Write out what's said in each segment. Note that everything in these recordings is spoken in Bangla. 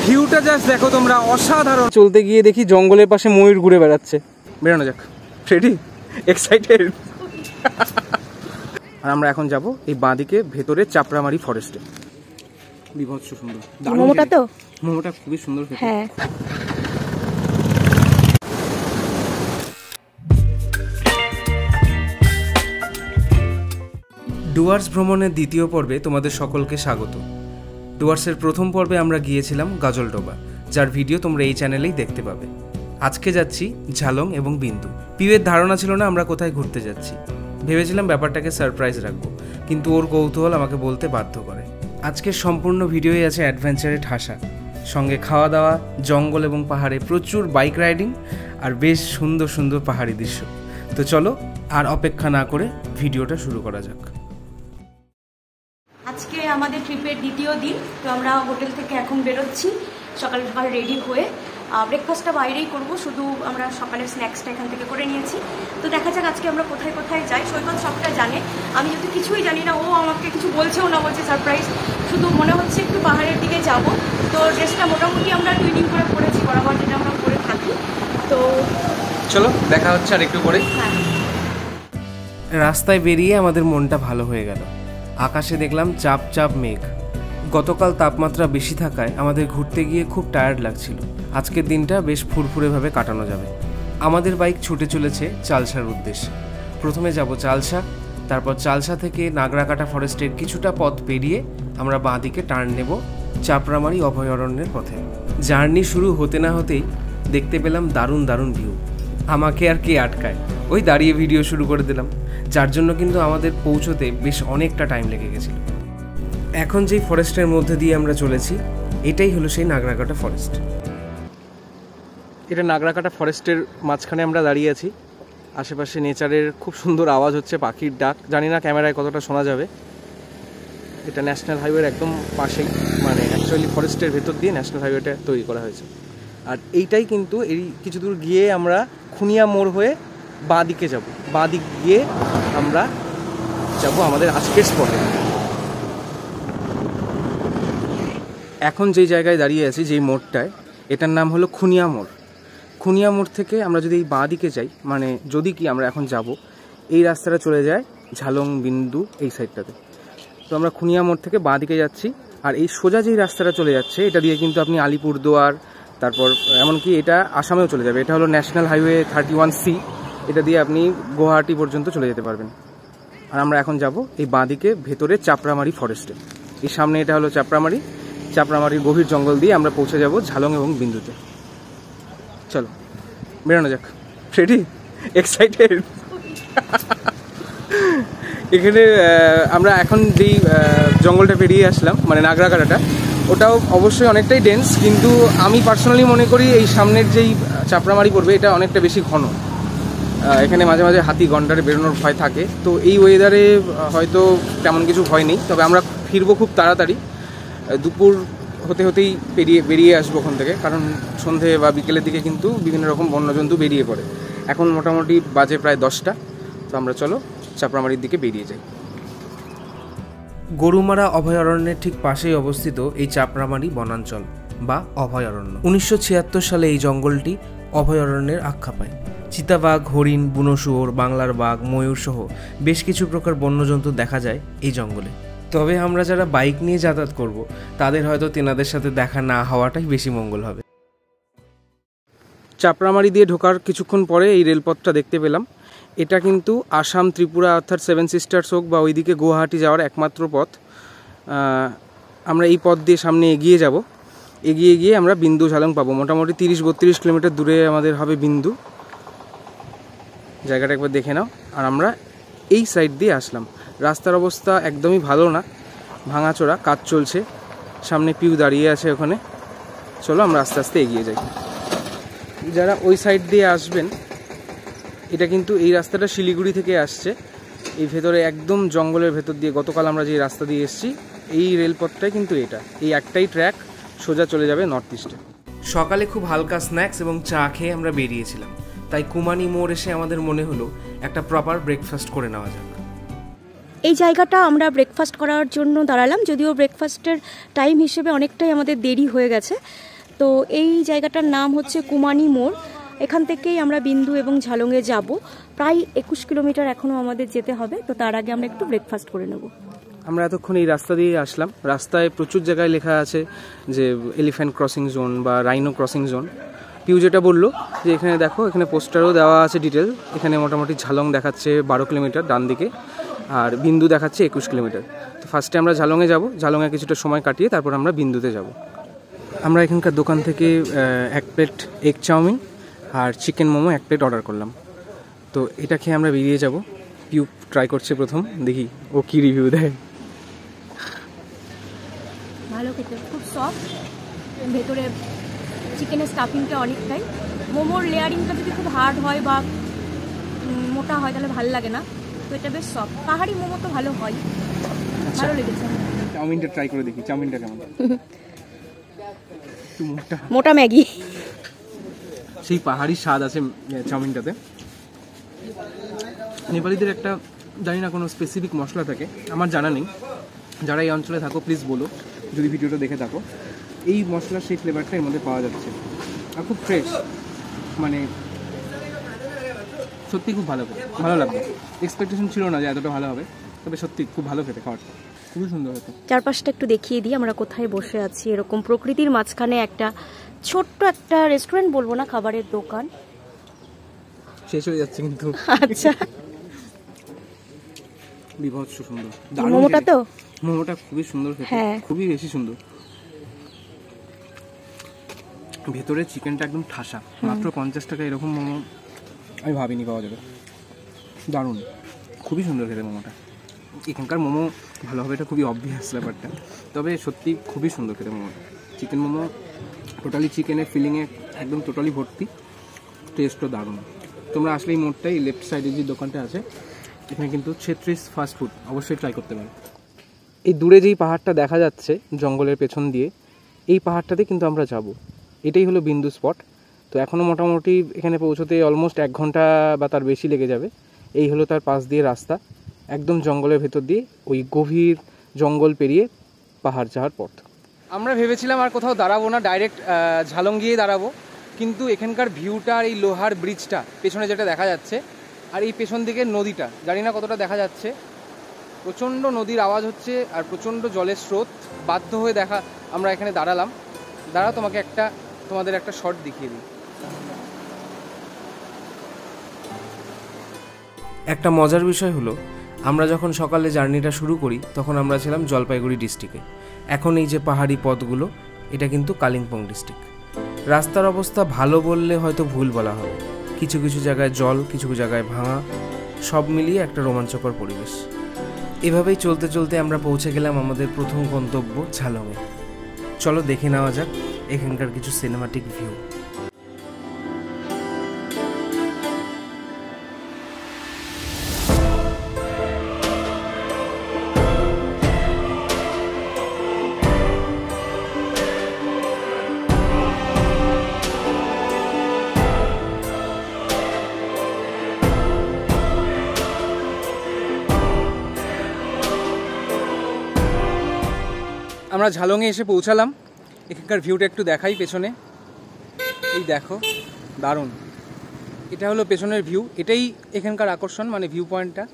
ভিউটা জাস্ট দেখো তোমরা, অসাধারণ। চলতে গিয়ে দেখি জঙ্গলের পাশে ময়ূর ঘুরে বেড়াচ্ছে। বেরোনো যাক, রেডি, এক্সাইটেড। আর আমরা এখন যাব এই বাঁদিকে ভেতরে চাপড়ামারি ফরেস্টে। বিভৎস সুন্দর মোমোটা, তো মোমোটা খুবই সুন্দর। হ্যাঁ, ডুয়ার্স ভ্রমণের দ্বিতীয় পর্বে তোমাদের সকলকে স্বাগত। ডুয়ার্সের প্রথম পর্বে আমরা গিয়েছিলাম গাজলডোবা, যার ভিডিও তোমরা এই চ্যানেলেই দেখতে পাবে। আজকে যাচ্ছি ঝালং এবং বিন্দু। পিউয়ের ধারণা ছিল না আমরা কোথায় ঘুরতে যাচ্ছি, ভেবেছিলাম ব্যাপারটাকে সারপ্রাইজ রাখবো, কিন্তু ওর কৌতূহল আমাকে বলতে বাধ্য করে। আজকের সম্পূর্ণ ভিডিওই আছে অ্যাডভেঞ্চারে ঠাসা, সঙ্গে খাওয়া দাওয়া, জঙ্গল এবং পাহাড়ে প্রচুর বাইক রাইডিং আর বেশ সুন্দর সুন্দর পাহাড়ি দৃশ্য। তো চলো আর অপেক্ষা না করে ভিডিওটা শুরু করা যাক। আজকে আমাদের ট্রিপের দ্বিতীয় দিন। তো আমরা হোটেল থেকে এখন বেরোচ্ছি সকাল সকাল রেডি হয়ে। ব্রেকফাস্টটা বাইরেই করব, শুধু আমরা সকালের স্ন্যাক্সটা এখান থেকে করে নিয়েছি। তো দেখা যাক আজকে আমরা কোথায় কোথায় যাই। সৈকত সবটা জানে, আমি যদি কিছুই জানি না, ও আমাকে কিছু বলছেও না, বলছে সারপ্রাইজ। শুধু মনে হচ্ছে একটু পাহাড়ের দিকে যাব। তো ড্রেসটা মোটামুটি আমরা টুইনিং করে পরেছি, বরাবর যেটা আমরা করে থাকি। তো চলো দেখা হচ্ছে আর একটু পরে। হ্যাঁ, রাস্তায় বেরিয়ে আমাদের মনটা ভালো হয়ে গেল। আকাশে দেখলাম চাপ চাপ মেঘ। গতকাল তাপমাত্রা বেশি থাকায় আমাদের ঘুরতে গিয়ে খুব টায়ার্ড লাগছিল। আজকের দিনটা বেশ ফুরফুরেভাবে কাটানো যাবে। আমাদের বাইক ছুটে চলেছে চালসার উদ্দেশ্যে। প্রথমে যাব চালসা, তারপর চালসা থেকে নাগরাকাটা ফরেস্টের কিছুটা পথ পেরিয়ে আমরা বাঁদিকে টার্ন নেব চাপড়ামারি অভয়ারণ্যের পথে। জার্নি শুরু হতে না হতেই দেখতে পেলাম দারুণ দারুণ ভিউ। আমাকে আর কে আটকায়, ওই দাঁড়িয়ে ভিডিও শুরু করে দিলাম, যার জন্য কিন্তু আমাদের পৌঁছতে বেশ অনেকটা টাইম লেগে গেছিল। এখন যেই ফরেস্টের মধ্যে দিয়ে আমরা চলেছি, এটাই হলো সেই নাগরাকাটা ফরেস্ট। এটা নাগরাকাটা ফরেস্টের মাঝখানে আমরা দাঁড়িয়ে আছি। আশেপাশে নেচারের খুব সুন্দর আওয়াজ হচ্ছে, পাখির ডাক। জানি না ক্যামেরায় কতটা শোনা যাবে। এটা ন্যাশনাল হাইওয়ের একদম পাশেই, মানে অ্যাকচুয়ালি ফরেস্টের ভেতর দিয়ে ন্যাশনাল হাইওয়েটা তৈরি করা হয়েছে। আর এইটাই কিন্তু এই কিছু দূর গিয়ে আমরা খুনিয়া মোড় হয়ে বাঁ দিকে যাব। বাঁ দিক গিয়ে আমরা যাব আমাদের আজকের স্পটে। এখন যেই জায়গায় দাঁড়িয়ে আছি, যেই মোড়টায়, এটার নাম হলো খুনিয়া মোড়। খুনিয়া মোড় থেকে আমরা যদি এই বাঁ দিকে যাই, মানে যদি কি আমরা এখন যাব, এই রাস্তাটা চলে যায় ঝালং বিন্দু এই সাইডটাতে। তো আমরা খুনিয়া মোড় থেকে বাঁ দিকে যাচ্ছি। আর এই সোজা যেই রাস্তাটা চলে যাচ্ছে, এটা দিয়ে কিন্তু আপনি আলিপুরদুয়ার, তারপর এমনকি এটা আসামেও চলে যাবে। এটা হলো ন্যাশনাল হাইওয়ে 31C। এটা দিয়ে আপনি গুয়াহাটি পর্যন্ত চলে যেতে পারবেন। আর আমরা এখন যাব এই বাঁদিকে ভেতরে চাপড়ামারি ফরেস্টে। এই সামনে এটা হলো চাপড়ামারি। চাপড়ামারির গভীর জঙ্গল দিয়ে আমরা পৌঁছে যাব ঝালং এবং বিন্দুতে। চলো বেরোনো যাক, রেডি, এক্সাইটেড। এখানে আমরা এখন যেই জঙ্গলটা পেরিয়ে আসলাম, মানে নাগরাকাটাটা, ওটাও অবশ্যই অনেকটাই ডেন্স, কিন্তু আমি পার্সোনালি মনে করি এই সামনের যেই চাপড়ামারি পড়বে, এটা অনেকটা বেশি ঘন। এখানে মাঝে মাঝে হাতি গন্ডারে বেরোনোর ভয় থাকে। তো এই ওয়েদারে হয়তো তেমন কিছু ভয় নেই, তবে আমরা ফিরবো খুব তাড়াতাড়ি। দুপুর হতে হতেই বেরিয়ে আসবো ওখান থেকে, কারণ সন্ধে বা বিকেলের দিকে কিন্তু বিভিন্ন রকম বন্যজন্তু বেরিয়ে পড়ে। এখন মোটামুটি বাজে প্রায় 10টা। তো আমরা চলো চাপড়ামারির দিকে বেরিয়ে যাই। গরুমারা অভয়ারণ্যের ঠিক পাশেই অবস্থিত এই চাপড়ামারি বনাঞ্চল বা অভয়ারণ্য। 1976 সালে এই জঙ্গলটি অভয়ারণ্যের আখ্যা পায়। চিতাবাঘ, হরিণ, বুনো শুয়োর, বাংলার বাঘ, ময়ূর সহ বেশ কিছু প্রকার বন্যজন্তু দেখা যায় এই জঙ্গলে। তবে আমরা যারা বাইক নিয়ে যাতায়াত করব, তাদের হয়তো তেনাদের সাথে দেখা না হওয়াটাই বেশি মঙ্গল হবে। চাপড়ামারি দিয়ে ঢোকার কিছুক্ষণ পরে এই রেলপথটা দেখতে পেলাম। এটা কিন্তু আসাম, ত্রিপুরা অর্থাৎ 7 সিস্টার্স হোক বা ওইদিকে গুয়াহাটি যাওয়ার একমাত্র পথ। আমরা এই পথ দিয়ে সামনে এগিয়ে যাব। এগিয়ে গিয়ে আমরা বিন্দু ঝালং পাবো। মোটামুটি 30-32 কিলোমিটার দূরে আমাদের হবে বিন্দু। জায়গাটা একবার দেখে নাও। আর আমরা এই সাইড দিয়ে আসলাম। রাস্তার অবস্থা একদমই ভালো না, ভাঙাচোরা, কাজ চলছে। সামনে পিউ দাঁড়িয়ে আছে ওখানে। চলো আমরা আস্তে আস্তে এগিয়ে যাই। যারা ওই সাইড দিয়ে আসবেন, এটা কিন্তু এই রাস্তাটা শিলিগুড়ি থেকে আসছে। এই ভেতরে একদম জঙ্গলের ভেতর দিয়ে গতকাল আমরা যে রাস্তা দিয়ে এসেছি, এই রেলপথটাই কিন্তু এটা। এই একটাই ট্র্যাক সোজা চলে যাবে নর্থ ইস্টে। সকালে খুব হালকা স্ন্যাক্স এবং চা খেয়ে আমরা বেরিয়েছিলাম। তাই কুমানি মোড় এসে আমাদের মনে হলো একটা প্রপার ব্রেকফাস্ট করে নেওয়া যাক। এই জায়গাটা আমরা ব্রেকফাস্ট করার জন্য দাঁড়ালাম, যদিও ব্রেকফাস্টের টাইম হিসেবে অনেকটাই আমাদের দেরি হয়ে গেছে। তো এই জায়গাটার নাম হচ্ছে কুমানি মোড়। এখান থেকেই আমরা বিন্দু এবং ঝালংয়ে যাব। প্রায় 21 কিলোমিটার এখনও আমাদের যেতে হবে। তো তার আগে আমরা একটু ব্রেকফাস্ট করে নেব। আমরা এতক্ষণ এই রাস্তা দিয়ে আসলাম। রাস্তায় প্রচুর জায়গায় লেখা আছে যে এলিফ্যান্ট ক্রসিং জোন বা রাইনো ক্রসিং জোন। পিউ যেটা বললো যে এখানে দেখো, এখানে পোস্টারও দেওয়া আছে ডিটেল। এখানে মোটামুটি ঝালং দেখাচ্ছে 12 কিলোমিটার ডান দিকে, আর বিন্দু দেখাচ্ছে 21 কিলোমিটার। তো ফার্স্টে আমরা ঝালংয়ে যাব, ঝালংয়ে কিছুটা সময় কাটিয়ে তারপর আমরা বিন্দুতে যাব। আমরা এখানকার দোকান থেকে 1 প্লেট এগ চাউমিন আর চিকেন মোমো 1 প্লেট অর্ডার করলাম। তো এটা খেয়ে আমরা বেরিয়ে যাব। পিউ ট্রাই করছে প্রথম, দেখি ও কি রিভিউ দেয়। ভালো খেতে, খুব সফট, ভেতরে চিকেনের স্টাফিংটা অনেকটাই। মোমোর লেয়ারিংটা যদি খুব হার্ড হয় বা মোটা হয় তাহলে ভালো লাগে না। তো এটা বেশ সফট। পাহাড়ি মোমো তো ভালো হয়, ভালো লেগেছে। চাউমিনটা ট্রাই করে দেখি, চাউমিনটা কেমন। মোটা ম্যাগি, সেই পাহাড়ি স্বাদ আছে চাউমিনটাতে। নেপালিদের একটা জানি না কোনো স্পেসিফিক মশলা থাকে, আমার জানা নেই। যারা এই অঞ্চলে থাকো প্লিজ বলো, যদি ভিডিওটা দেখে থাকো। এই মশলার সেই ফ্লেভারটা এর মধ্যে পাওয়া যাচ্ছে, আর খুব ফ্রেশ, মানে সত্যি খুব ভালো লাগবে। এক্সপেকটেশন ছিল না যে এতটা ভালো হবে, তবে সত্যি খুব ভালো খেতে, খাবারটা খুবই সুন্দর হতো। চারপাশটা একটু দেখিয়ে দিই আমরা কোথায় বসে আছি। এরকম প্রকৃতির মাঝখানে একটা ছোট্ট একটা রেস্টুরেন্ট, বলবো না, খাবারের দোকান। শেষ হয়ে যাচ্ছে কিন্তু। আচ্ছা, বিভৎস সুন্দর। মোমোটা তো, মোমোটা খুবই সুন্দর খেতে, খুবই বেশি সুন্দর। ভেতরে চিকেনটা একদম ঠাসা। মাত্র 50 টাকা এরকম মোমো আমি ভাবিনি পাওয়া যাবে। দারুণ, খুবই সুন্দর খেতে মোমোটা। এখানকার মোমো ভালো হবে এটা খুবই অবভিয়াস ব্যাপারটা, তবে সত্যি খুবই সুন্দর খেতে মোমোটা। চিকেন মোমো টোটালি চিকেনের ফিলিংয়ে একদম টোটালি ভর্তি, টেস্টও দারুণ। তোমরা আসলে এই মোড়টাই লেফট সাইডে যে দোকানটা আছে, এখানে কিন্তু ছেত্রিশ ফাস্ট ফুড, অবশ্যই ট্রাই করতে পারো। এই দূরে যেই পাহাড়টা দেখা যাচ্ছে জঙ্গলের পেছন দিয়ে, এই পাহাড়টাতে কিন্তু আমরা যাব। এটাই হলো বিন্দু স্পট। তো এখনও মোটামুটি এখানে পৌঁছতে অলমোস্ট 1 ঘন্টা বা তার বেশি লেগে যাবে। এই হলো তার পাশ দিয়ে রাস্তা, একদম জঙ্গলের ভেতর দিয়ে, ওই গভীর জঙ্গল পেরিয়ে পাহাড় যাওয়ার পথ। আমরা ভেবেছিলাম আর কোথাও দাঁড়াবো না, ডাইরেক্ট ঝালং গিয়ে দাঁড়াবো, কিন্তু এখানকার ভিউটা আর এই লোহার ব্রিজটা পেছনে যেটা দেখা যাচ্ছে, আর এই পেছন দিকে নদীটা জানি না কতটা দেখা যাচ্ছে, প্রচণ্ড নদীর আওয়াজ হচ্ছে আর প্রচণ্ড জলের স্রোত। বাধ্য হয়ে আমরা এখানে দাঁড়ালাম। তোমাদের একটা শট দেখিয়ে দিই। একটা মজার বিষয় হলো, আমরা যখন সকালে জার্নিটা শুরু করি তখন আমরা ছিলাম জলপাইগুড়ি ডিস্ট্রিক্টে। এখন এই যে পাহাড়ি পথগুলো, এটা কিন্তু কালিম্পং ডিস্ট্রিক্ট। রাস্তার অবস্থা ভালো বললে হয়তো ভুল বলা হবে। কিছু কিছু জায়গায় জল, কিছু জায়গায় ভাঙা, সব মিলিয়ে একটা রোমাঞ্চকর পরিবেশ। এভাবেই চলতে চলতে আমরা পৌঁছে গেলাম আমাদের প্রথম গন্তব্য ঝালংয়ে। চলো দেখে নেওয়া যাক এখানকার কিছু সিনেমাটিক ভিউ। আমরা ঝালংয়ে এসে পৌঁছালাম। এখানকার ভিউটা একটু দেখাই পেছনে, এই দেখো, দারুণ। এটা হলো পেছনের ভিউ, এটাই এখানকার আকর্ষণ, মানে ভিউ পয়েন্টটা।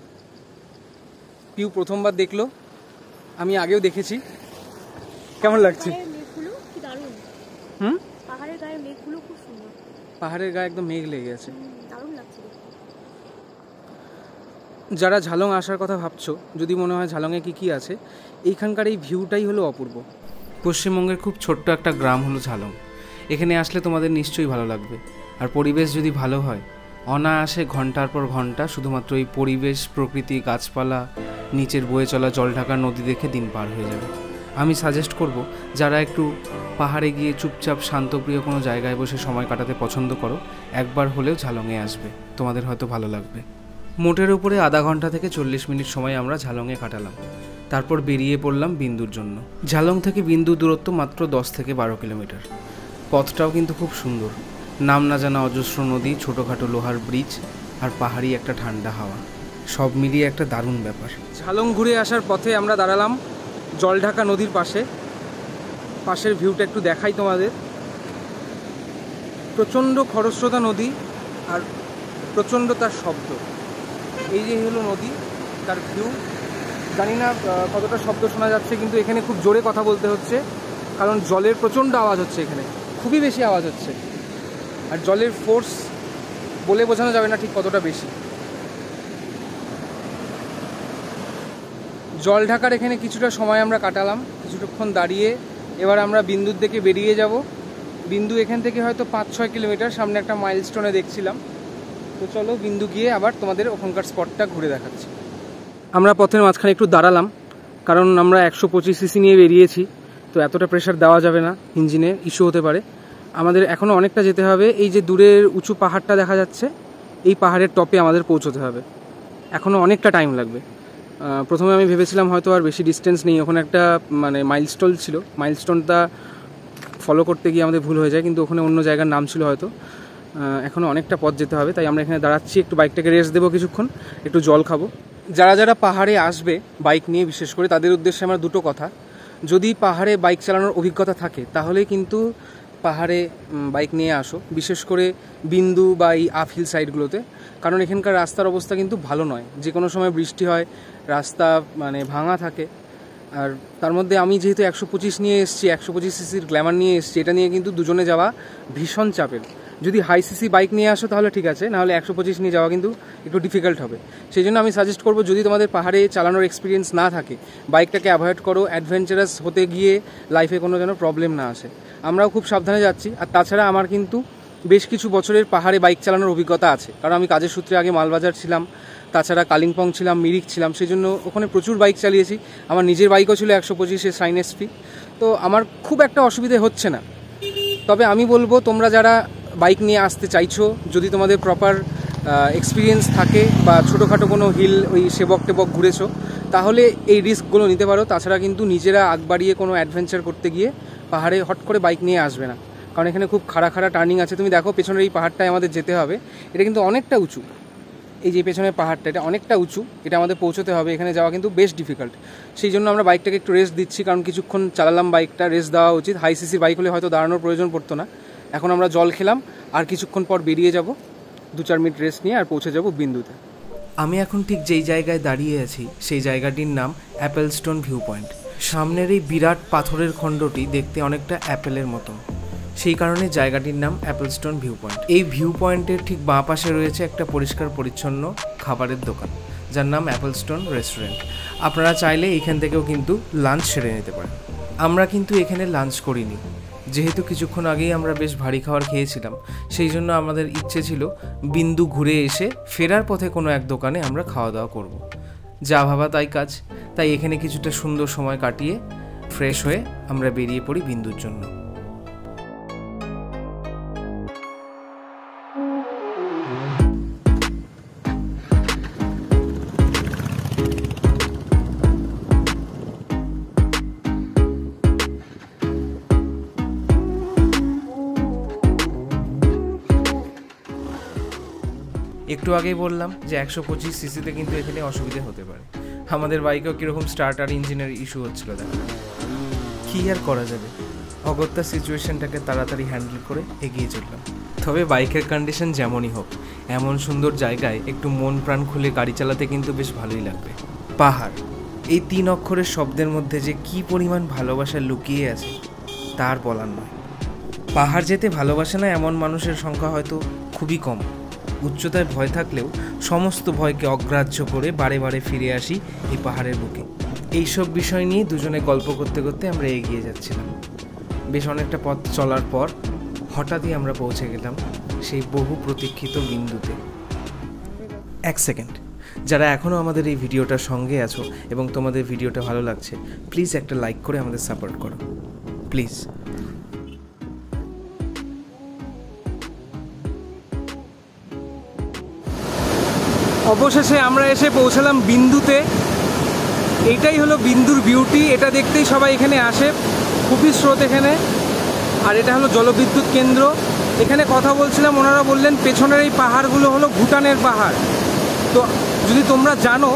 ভিউ প্রথমবার দেখলো, আমি আগেও দেখেছি। কেমন লাগছে? পাহাড়ের গায়ে মেঘগুলো খুব সুন্দর, পাহাড়ের গায়ে একদম মেঘ লেগে গেছে, দারুণ লাগছে। যারা ঝালং আসার কথা ভাবছো, যদি মনে হয় ঝালংয়ে কী আছে, এইখানকার এই ভিউটাই হলো অপূর্ব। পশ্চিমবঙ্গের খুব ছোট্ট একটা গ্রাম হলো ঝালং। এখানে আসলে তোমাদের নিশ্চয়ই ভালো লাগবে। আর পরিবেশ যদি ভালো হয়, অনায়াসে ঘন্টার পর ঘন্টা শুধুমাত্র এই পরিবেশ, প্রকৃতি, গাছপালা, নিচের বয়ে চলা জল ঢাকা নদী দেখে দিন পার হয়ে যাবে। আমি সাজেস্ট করব, যারা একটু পাহাড়ে গিয়ে চুপচাপ শান্তপ্রিয় কোনো জায়গায় বসে সময় কাটাতে পছন্দ করো, একবার হলেও ঝালংয়ে আসবে, তোমাদের হয়তো ভালো লাগবে। মোটের উপরে আধা ঘন্টা থেকে 40 মিনিট সময় আমরা ঝালংয়ে কাটালাম। তারপর বেরিয়ে পড়লাম বিন্দুর জন্য। ঝালং থেকে বিন্দু দূরত্ব মাত্র 10 থেকে 12 কিলোমিটার। পথটাও কিন্তু খুব সুন্দর, নাম না জানা অজস্র নদী, ছোটোখাটো লোহার ব্রিজ আর পাহাড়ি একটা ঠান্ডা হাওয়া, সব মিলিয়ে একটা দারুণ ব্যাপার। ঝালং ঘুরে আসার পথে আমরা দাঁড়ালাম জলঢাকা নদীর পাশে। পাশের ভিউটা একটু দেখাই তোমাদের। প্রচণ্ড খরস্রোতা নদী আর প্রচণ্ড তার শব্দ। এই যে হলো নদী, তার ভিউ। জানি না কতটা শব্দ শোনা যাচ্ছে, কিন্তু এখানে খুব জোরে কথা বলতে হচ্ছে, কারণ জলের প্রচণ্ড আওয়াজ হচ্ছে, এখানে খুবই বেশি আওয়াজ হচ্ছে। আর জলের ফোর্স বলে বোঝানো যাবে না ঠিক কতটা বেশি। জল ঢাকার এখানে কিছুটা সময় আমরা কাটালাম, কিছুক্ষণ দাঁড়িয়ে। এবার আমরা বিন্দুর দিকে বেরিয়ে যাব। বিন্দু এখান থেকে হয়তো 5-6 কিলোমিটার, সামনে একটা মাইলস্টোনে দেখছিলাম। তো চলো বিন্দু গিয়ে আবার তোমাদের ওখানকার স্পটটা ঘুরে দেখাচ্ছি। আমরা পথের মাঝখানে একটু দাঁড়ালাম, কারণ আমরা 125 সিসি নিয়ে বেরিয়েছি, তো এতটা প্রেশার দেওয়া যাবে না, ইঞ্জিনে ইস্যু হতে পারে। আমাদের এখনও অনেকটা যেতে হবে। এই যে দূরের উঁচু পাহাড়টা দেখা যাচ্ছে, এই পাহাড়ের টপে আমাদের পৌঁছতে হবে। এখনও অনেকটা টাইম লাগবে। প্রথমে আমি ভেবেছিলাম হয়তো আর বেশি ডিস্টেন্স নেই, ওখানে একটা মানে মাইলস্টোন ছিল, মাইলস্টোনটা ফলো করতে গিয়ে আমাদের ভুল হয়ে যায়, কিন্তু ওখানে অন্য জায়গার নাম ছিল হয়তো। এখনও অনেকটা পথ যেতে হবে, তাই আমরা এখানে দাঁড়াচ্ছি, একটু বাইকটাকে রেস্ট দেবো কিছুক্ষণ, একটু জল খাবো। যারা যারা পাহাড়ে আসবে বাইক নিয়ে, বিশেষ করে তাদের উদ্দেশ্যে আমার দুটো কথা। যদি পাহাড়ে বাইক চালানোর অভিজ্ঞতা থাকে তাহলে কিন্তু পাহাড়ে বাইক নিয়ে আসো, বিশেষ করে বিন্দু বা এই আপহিল সাইডগুলোতে, কারণ এখানকার রাস্তার অবস্থা কিন্তু ভালো নয়। যে কোনো সময় বৃষ্টি হয়, রাস্তা মানে ভাঙা থাকে। আর তার মধ্যে আমি যেহেতু 125 নিয়ে এসেছি, 125 সিসির গ্ল্যামার নিয়ে এসেছি, এটা নিয়ে কিন্তু দুজনে যাওয়া ভীষণ চাপের। যদি হাই সিসি বাইক নিয়ে আসো তাহলে ঠিক আছে, নাহলে 125 নিয়ে যাওয়া কিন্তু একটু ডিফিকাল্ট হবে। সেই জন্য আমি সাজেস্ট করবো, যদি তোমাদের পাহাড়ে চালানোর এক্সপিরিয়েন্স না থাকে, বাইকটাকে অ্যাভয়েড করো। অ্যাডভেঞ্চারাস হতে গিয়ে লাইফে কোনো যেন প্রবলেম না আসে। আমরাও খুব সাবধানে যাচ্ছি। আর তাছাড়া আমার কিন্তু বেশ কিছু বছরের পাহাড়ে বাইক চালানোর অভিজ্ঞতা আছে, কারণ আমি কাজের সূত্রে আগে মালবাজার ছিলাম, তাছাড়া কালিম্পং ছিলাম, মিরিক ছিলাম, সেই জন্য ওখানে প্রচুর বাইক চালিয়েছি। আমার নিজের বাইকও ছিল 125 সাইন এসপি, তো আমার খুব একটা অসুবিধে হচ্ছে না। তবে আমি বলবো, তোমরা যারা বাইক নিয়ে আসতে চাইছো, যদি তোমাদের প্রপার এক্সপিরিয়েন্স থাকে বা ছোটোখাটো কোনো হিল ওই সেবক টেবক ঘুরেছো, তাহলে এই রিস্কগুলো নিতে পারো। তাছাড়া কিন্তু নিজেরা আগ বাড়িয়ে কোনো অ্যাডভেঞ্চার করতে গিয়ে পাহাড়ে হট করে বাইক নিয়ে আসবে না, কারণ এখানে খুব খাড়া খাড়া টার্নিং আছে। তুমি দেখো পেছনের এই পাহাড়টায় আমাদের যেতে হবে, এটা কিন্তু অনেকটা উঁচু। এই যে পেছনের পাহাড়টা, এটা অনেকটা উঁচু, এটা আমাদের পৌঁছতে হবে। এখানে যাওয়া কিন্তু বেশ ডিফিকাল্ট। সেই জন্য আমরা বাইকটাকে একটু রেস্ট দিচ্ছি, কারণ কিছুক্ষণ চালালাম, বাইকটা রেস্ট দেওয়া উচিত। হাই সিসি বাইক হলে হয়তো দাঁড়ানোর প্রয়োজন পড়তো না। এখন আমরা জল খেলাম, আর কিছুক্ষণ পর বেরিয়ে যাব, 2-4 মিনিট রেস্ট নিয়ে আর পৌঁছে যাব বিন্দুতে। আমি এখন ঠিক যেই জায়গায় দাঁড়িয়ে আছি, সেই জায়গাটির নাম অ্যাপেলস্টোন ভিউ পয়েন্ট। সামনের এই বিরাট পাথরের খণ্ডটি দেখতে অনেকটা অ্যাপেলের মতন, সেই কারণে জায়গাটির নাম অ্যাপেলস্টোন ভিউ পয়েন্ট। এই ভিউ পয়েন্টের ঠিক বাঁ পাশে রয়েছে একটা পরিষ্কার পরিচ্ছন্ন খাবারের দোকান, যার নাম অ্যাপেলস্টোন রেস্টুরেন্ট। আপনারা চাইলে এখান থেকেও কিন্তু লাঞ্চ সেরে নিতে পারেন। আমরা কিন্তু এখানে লাঞ্চ করিনি, যেহেতু কিছুক্ষণ আগেই আমরা বেশ ভারী খাবার খেয়েছিলাম। সেই জন্য আমাদের ইচ্ছে ছিল বিন্দু ঘুরে এসে ফেরার পথে কোনো এক দোকানে আমরা খাওয়া দাওয়া করব। যা ভাবা তাই কাজ। তাই এখানে কিছুটা সুন্দর সময় কাটিয়ে ফ্রেশ হয়ে আমরা বেরিয়ে পড়ি বিন্দুর জন্য। একটু আগেই বললাম যে 125 সিসিতে কিন্তু এখানে অসুবিধে হতে পারে। আমাদের বাইকেও কীরকম স্টার্টার ইঞ্জিনের ইস্যু হচ্ছিল, দেখো। কী আর করা যাবে, অগত্যা সিচুয়েশনটাকে তাড়াতাড়ি হ্যান্ডেল করে এগিয়ে চললাম। তবে বাইকের কন্ডিশন যেমনই হোক, এমন সুন্দর জায়গায় একটু মন প্রাণ খুলে গাড়ি চালাতে কিন্তু বেশ ভালোই লাগবে। পাহাড়, এই 3 অক্ষরের শব্দের মধ্যে যে কী পরিমাণ ভালোবাসা লুকিয়ে আছে তার বলার নয়। পাহাড় যেতে ভালোবাসে না এমন মানুষের সংখ্যা হয়তো খুবই কম। উচ্চতায় ভয় থাকলেও সমস্ত ভয়কে অগ্রাহ্য করে বারে বারে ফিরে আসি এই পাহাড়ের বুকে। এইসব বিষয় নিয়ে দুজনে গল্প করতে করতে আমরা এগিয়ে যাচ্ছিলাম। বেশ অনেকটা পথ চলার পর হঠাৎই আমরা পৌঁছে গেলাম সেই বহু প্রতীক্ষিত বিন্দুতে। 1 সেকেন্ড, যারা এখনও আমাদের এই ভিডিওটার সঙ্গে আছো এবং তোমাদের ভিডিওটা ভালো লাগছে, প্লিজ একটা লাইক করে আমাদের সাপোর্ট করো, প্লিজ। অবশেষে আমরা এসে পৌঁছালাম বিন্দুতে। এইটাই হলো বিন্দুর বিউটি, এটা দেখতেই সবাই এখানে আসে, খুবই স্রোত এখানে। আর এটা হলো জলবিদ্যুৎ কেন্দ্র। এখানে কথা বলছিলাম, ওনারা বললেন পেছনের এই পাহাড়গুলো হলো ভুটানের পাহাড়। তো যদি তোমরা জানো,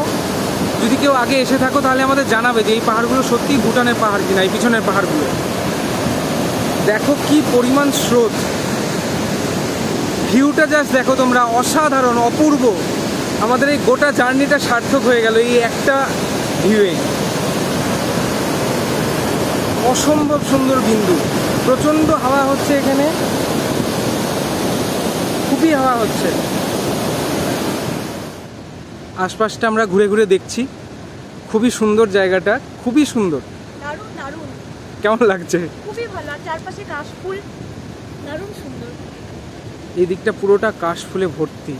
যদি কেউ আগে এসে থাকো, তাহলে আমাদের জানাবে যে এই পাহাড়গুলো সত্যিই ভুটানের পাহাড় কিনা। এই পিছনের পাহাড়গুলো দেখো কি পরিমাণ স্রোত, ভিউটা জাস্ট দেখো তোমরা, অসাধারণ, অপূর্ব। আমাদের এই গোটা জার্নিটা সার্থক হয়ে গেল এই একটা ভিউয়ে। অসম্ভব সুন্দর বিন্দু, প্রচণ্ড হাওয়া হচ্ছে এখানে, খুবই হাওয়া হচ্ছে। আশপাশটা আমরা ঘুরে ঘুরে দেখছি, খুবই সুন্দর জায়গাটা, খুবই সুন্দর। দারুণ দারুণ, কেমন লাগছে? খুবই ভালো, আর চারপাশে কাশফুল, দারুণ সুন্দর। এই দিকটা পুরোটা কাশফুলে ভর্তি,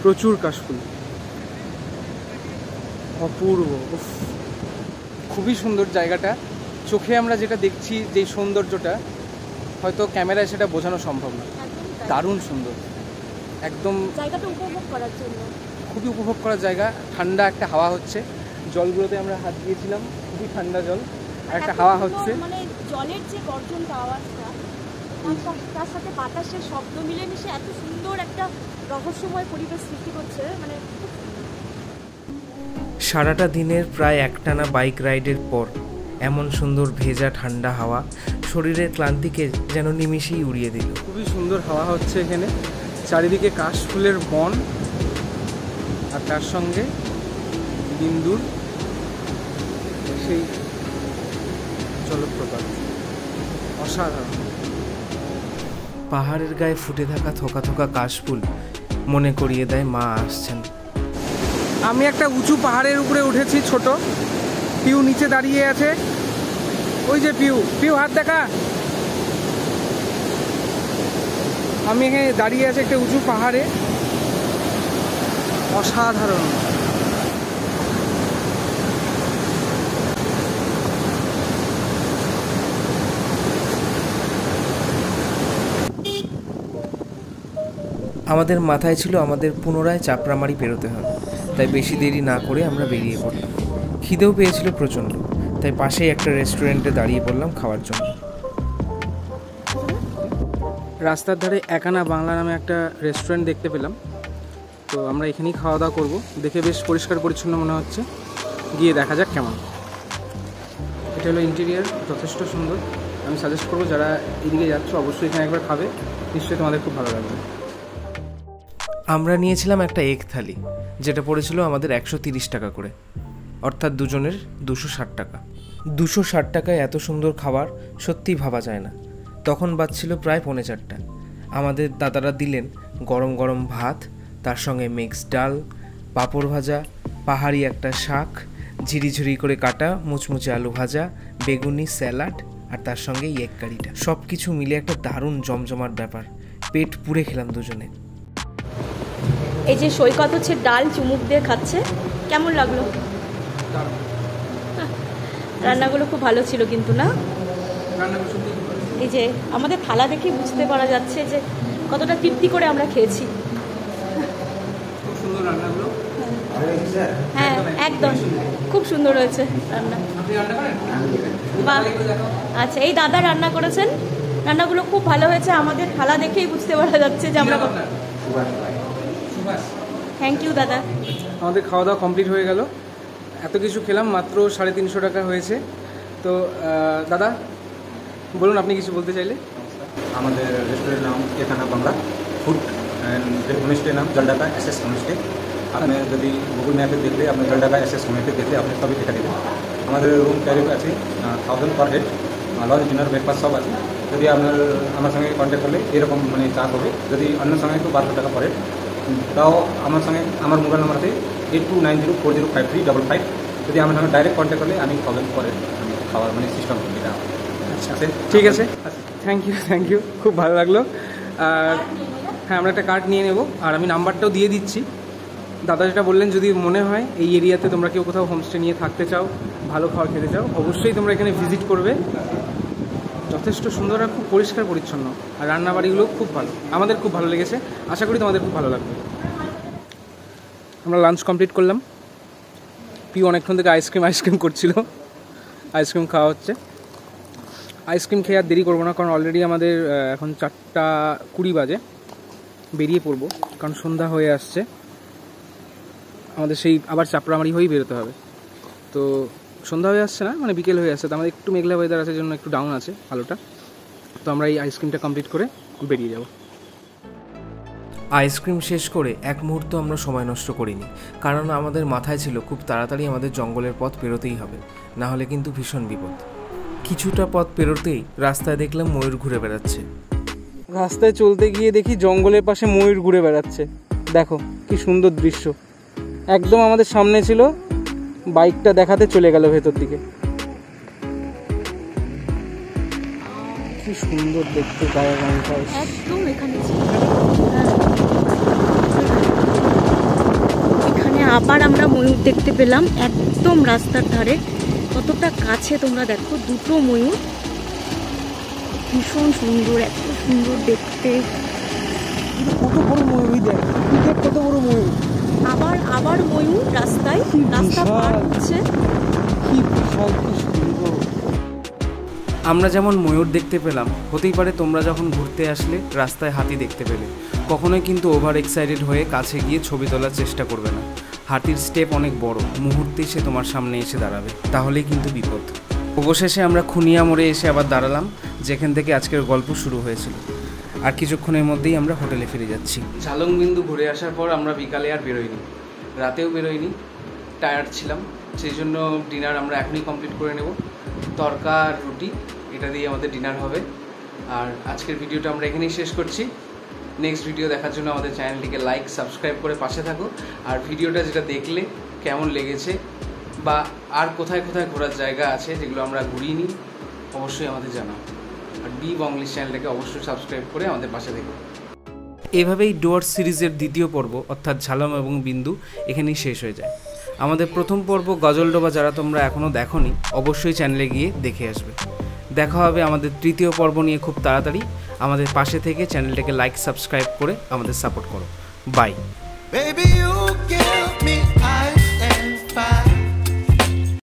প্রচুর কাশফুল, অপূর্ব। উফ, খুবই সুন্দর জায়গাটা। চোখে আমরা যেটা দেখছি, যে সৌন্দর্যটা, হয়তো ক্যামেরায় সেটা বোঝানো সম্ভব না। দারুণ সুন্দর, একদম জায়গাটা উপভোগ করার জন্য খুবই উপভোগ করার জায়গা। ঠান্ডা একটা হাওয়া হচ্ছে, জলগুলোতে আমরা হাত দিয়েছিলাম, খুবই ঠান্ডা জল, আর একটা হাওয়া হচ্ছে। মানে জলের যে গর্জনটা, আওয়াজটা, তার সাথে বাতাসের শব্দ মিলেমিশে এত সুন্দর একটা রহস্যময় পরিবেশ সৃষ্টি করছে। মানে সারাটা দিনের প্রায় একটানা বাইক রাইডের পর এমন সুন্দর ভেজা ঠান্ডা হাওয়া শরীরের ক্লান্তিকে যেন নিমিষেই উড়িয়ে দিল। খুবই সুন্দর হাওয়া হচ্ছে এখানে, চারিদিকে কাশফুলের বন, আর তার সঙ্গে বিন্দুর সেই জলপ্রপাত, অসাধারণ। পাহাড়ের গায়ে ফুটে থাকা থোকা থোকা কাশফুল মনে করিয়ে দেয় মা আসছেন। আমি একটা উঁচু পাহাড়ের উপরে উঠেছি, ছোট। পিউ নিচে দাঁড়িয়ে আছে, ওই যে পিউ, পিউ হাত দেখা। আমি এখানে দাঁড়িয়ে আছি একটা উঁচু পাহাড়ে, অসাধারণ। আমাদের মাথায় ছিল আমাদের পুনরায় চাপড়ামারি পেরোতে হবে, তাই বেশি দেরি না করে আমরা বেরিয়ে পড়লাম। খিদেও পেয়েছিল প্রচণ্ড, তাই পাশেই একটা রেস্টুরেন্টে দাঁড়িয়ে পড়লাম খাওয়ার জন্য। রাস্তার ধারে একানা বাংলা নামে একটা রেস্টুরেন্ট দেখতে পেলাম, তো আমরা এখানেই খাওয়া দাওয়া করবো। দেখে বেশ পরিষ্কার পরিচ্ছন্ন মনে হচ্ছে, গিয়ে দেখা যাক কেমন। এটা হলো ইন্টেরিয়ার, যথেষ্ট সুন্দর। আমি সাজেস্ট করবো যারা এদিকে যাচ্ছ অবশ্যই এখানে একবার খাবে, নিশ্চয়ই তোমাদের খুব ভালো লাগবে। আমরা নিয়েছিলাম একটা এগ থালি, যেটা পড়েছিল আমাদের 130 টাকা করে, অর্থাৎ দুজনের 260 টাকা। 260 টাকায় এত সুন্দর খাবার সত্যিই ভাবা যায় না। তখন বাজছিল প্রায় 3:45। আমাদের দাদারা দিলেন গরম গরম ভাত, তার সঙ্গে মিক্স ডাল, পাঁপড় ভাজা, পাহাড়ি একটা শাক, ঝিরিঝিরি করে কাটা মুচমুচে আলু ভাজা, বেগুনি, স্যালাড, আর তার সঙ্গে এগ কারিটা। সব কিছু মিলে একটা দারুণ জমজমাট ব্যাপার। পেট পুড়ে খেলাম দুজনে। এই যে সৈকত হচ্ছে ডাল চুমুক দিয়ে খাচ্ছে, কেমন লাগলো? রান্নাগুলো খুব ভালো ছিল কিন্তু, না? এই যে আমাদের থালা দেখে বুঝতে পারা যাচ্ছে যে কতটা তৃপ্তি করে আমরা খেয়েছি। হ্যাঁ, একদম খুব সুন্দর হয়েছে রান্না। বাহ, আচ্ছা, এই দাদা রান্না করেছেন, রান্নাগুলো খুব ভালো হয়েছে। আমাদের থালা দেখেই বুঝতে পারা যাচ্ছে যে আমরা। থ্যাংক ইউ দাদা। আমাদের খাওয়া দাওয়া কমপ্লিট হয়ে গেল, এত কিছু খেলাম, মাত্র 350 টাকা হয়েছে। তো দাদা বলুন, আপনি কিছু বলতে চাইলে। আমাদের রেস্টুরেন্টের নাম Ekana Bangla food and homestay নাম জলঢাকা এসএস হোমস্টে। আপনি যদি গুগল ম্যাপে দেখলে আপনার জলঢাকা এসএস হোমস্টে দেখলে আপনি সবই দেখা দেবেন। আমাদের রুম ট্যারিফ আছে 1000 per head, launch dinner breakfast সব আছে। যদি আপনার আমার সঙ্গে কন্ট্যাক্ট করলে এরকম মানে চার্জ হবে, যদি অন্য সঙ্গে তো 1200 টাকা পড়ে। তাও আমার সঙ্গে আমার মোবাইল নাম্বার আছে 8290405355। যদি আমার সঙ্গে ডাইরেক্ট কন্ট্যাক্ট করলে আমি 1000 পরে আমি খাওয়ার মানে সিস্টেম করি। এটা আচ্ছা, ঠিক আছে, থ্যাংক ইউ, খুব ভালো লাগলো। আর হ্যাঁ, আমরা একটা কার্ড নিয়ে নেব, আর আমি নাম্বারটাও দিয়ে দিচ্ছি। দাদা যেটা বললেন, যদি মনে হয় এই এরিয়াতে তোমরা কেউ কোথাও হোমস্টে নিয়ে থাকতে চাও, ভালো খাবার খেতে চাও, অবশ্যই তোমরা এখানে ভিজিট করবে। যথেষ্ট সুন্দর আর খুব পরিষ্কার পরিচ্ছন্ন, আর রান্নাবাড়িগুলো খুব ভালো, আমাদের খুব ভালো লেগেছে। আশা করি তোমাদের খুব ভালো লাগবে। আমরা লাঞ্চ কমপ্লিট করলাম। পিউ অনেকক্ষণ থেকে আইসক্রিম করছিল, আইসক্রিম খাওয়া হচ্ছে। আইসক্রিম খেয়ে আর দেরি করবো না, কারণ অলরেডি আমাদের এখন 4:20 বাজে। বেরিয়ে পড়বো, কারণ সন্ধ্যা হয়ে আসছে, আমাদের সেই আবার চাপড়ামারি হয়েই বেরোতে হবে। তো সন্ধ্যা হয়ে আসছে না, মানে বিকেল হয়ে আসছে, তো আমাদের একটু মেঘলা ওয়েদার আছে, জন্য একটু ডাউন আছে আলোটা। তো আমরা এই আইসক্রিমটা কমপ্লিট করে বেরিয়ে যাব। আইসক্রিম শেষ করে এক মুহূর্ত আমরা সময় নষ্ট করিনি, কারণ আমাদের মাথায় ছিল খুব তাড়াতাড়ি আমাদের জঙ্গলের পথ পেরোতেই হবে, না হলে কিন্তু ভীষণ বিপদ। কিছুটা পথ পেরোতেই রাস্তায় দেখলাম ময়ূর ঘুরে বেড়াচ্ছে। রাস্তায় চলতে গিয়ে দেখি জঙ্গলের পাশে ময়ূর ঘুরে বেড়াচ্ছে। দেখো কি সুন্দর দৃশ্য, একদম আমাদের সামনে ছিল, বাইকটা দেখাতে চলে গেল ভেতর দিকে। কি সুন্দর দেখতে জায়গাটা, একদম এখানে এখানে আবার আমরা ময়ূর দেখতে পেলাম একদম রাস্তার ধারে। কতটা কাছে তোমরা দেখো, দুটো ময়ূর, ভীষণ সুন্দর, এত সুন্দর দেখতে। কত বড় ময়ূর, দেখ কত বড় ময়ূর। আবার ময়ূর রাস্তায়, রাস্তা পার হচ্ছে। কি বিশাল, কি সুন্দর। আমরা যেমন ময়ূর দেখতে পেলাম, হতেই পারে তোমরা যখন ঘুরতে আসলে রাস্তায় হাতি দেখতে পেলে। কখনোই কিন্তু ওভার এক্সাইটেড হয়ে কাছে গিয়ে ছবি তোলার চেষ্টা করবে না। হাতির স্টেপ অনেক বড়, মুহূর্তেই সে তোমার সামনে এসে দাঁড়াবে, তাহলেই কিন্তু বিপদ। অবশেষে আমরা খুনিয়া মোড়ে এসে আবার দাঁড়ালাম, যেখান থেকে আজকের গল্প শুরু হয়েছিল। আর কিছুক্ষণের মধ্যেই আমরা হোটেলে ফিরে যাচ্ছি। ঝালং বিন্দু ঘুরে আসার পর আমরা বিকালে আর বেরোইনি, রাতেও বেরোইনি, টায়ার্ড ছিলাম। সেই জন্য ডিনার আমরা এখনই কমপ্লিট করে নেব। তরকা আর রুটি, এটা দিয়ে আমাদের ডিনার হবে। আর আজকের ভিডিওটা আমরা এখানেই শেষ করছি। নেক্সট ভিডিও দেখার জন্য আমাদের চ্যানেলটিকে লাইক সাবস্ক্রাইব করে পাশে থাকো। আর ভিডিওটা যেটা দেখলে কেমন লেগেছে, বা আর কোথায় কোথায় ঘোরার জায়গা আছে যেগুলো আমরা ঘুরিনি, অবশ্যই আমাদের জানাও। আর বি বাংলিশ চ্যানেলটাকে অবশ্যই সাবস্ক্রাইব করে আমাদের পাশে থেকো। এভাবেই ডুয়ার্স সিরিজের দ্বিতীয় পর্ব অর্থাৎ ঝালং এবং বিন্দু এখানেই শেষ হয়ে যায়। আমাদের প্রথম পর্ব গজলডোবা যারা তোমরা এখনও দেখোনি, অবশ্যই চ্যানেলে গিয়ে দেখে আসবে। দেখা হবে আমাদের তৃতীয় পর্ব নিয়ে খুব তাড়াতাড়ি। আমাদের পাশে থেকে চ্যানেলটাকে লাইক সাবস্ক্রাইব করে আমাদের সাপোর্ট করো। বাই।